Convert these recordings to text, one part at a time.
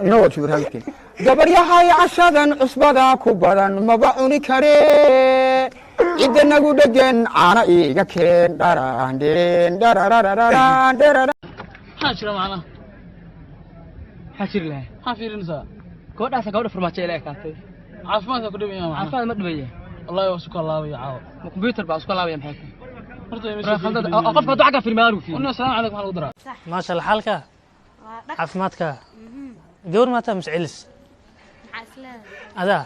inoo wad shubir halkii gabaryahay cashadan cusbada ku badan maba cuni karee cidda nagu dhegan caana iiga keen dharandheen dharararararaan maxaa jira macnaha maxaa jiri lahay maxaa fiirinaysaa gabadhaasa gabadha farmaajo ila ekaatay caafimaadka ku dhibaya macnaha caafimaad ma dhibaya wallahi waa isku laabaya caawa ma computer baa isku laabaya maxay horta qofka haduu xagga firmaaru fiiriyo wana assalaamu calaykum waxaa lagu daraa maasha allah xaalka caafimaadka gawar maata mascilis adaa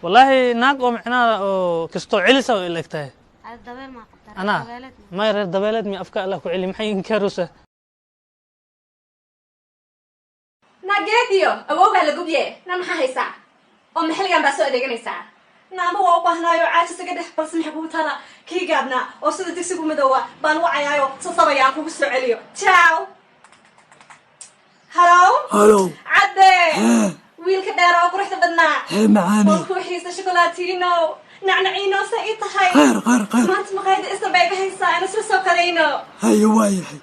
wallaahi naag oo micnaha oo kastoo celisa oo ilagtahay anaa may reer dabeeleed mi afka allah ku celi maxay inkarusa nageediyo awowgaa la gubye na maxaa haysaa oo maxilligan baa soo adeeganaysaa naaba waa u baahnaayo caajisaga dhex balse maxay kugu tala kii gaabnaa oo sida digsigu madoowa baan wacayaayo sasabayaan kugu soo celiyo ciao halo cadde wiilka dheer oo quruxda badnaa oo ruuxiisa shokolaatiino nacnaciino sa ii tahay maanta maqaayada isna bay ga haysaa aan isla soo kadayno haye waayahay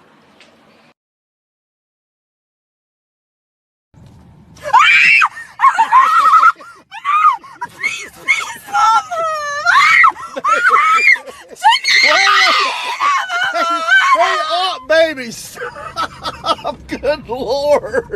Hey up, baby! Stop! Good Lord!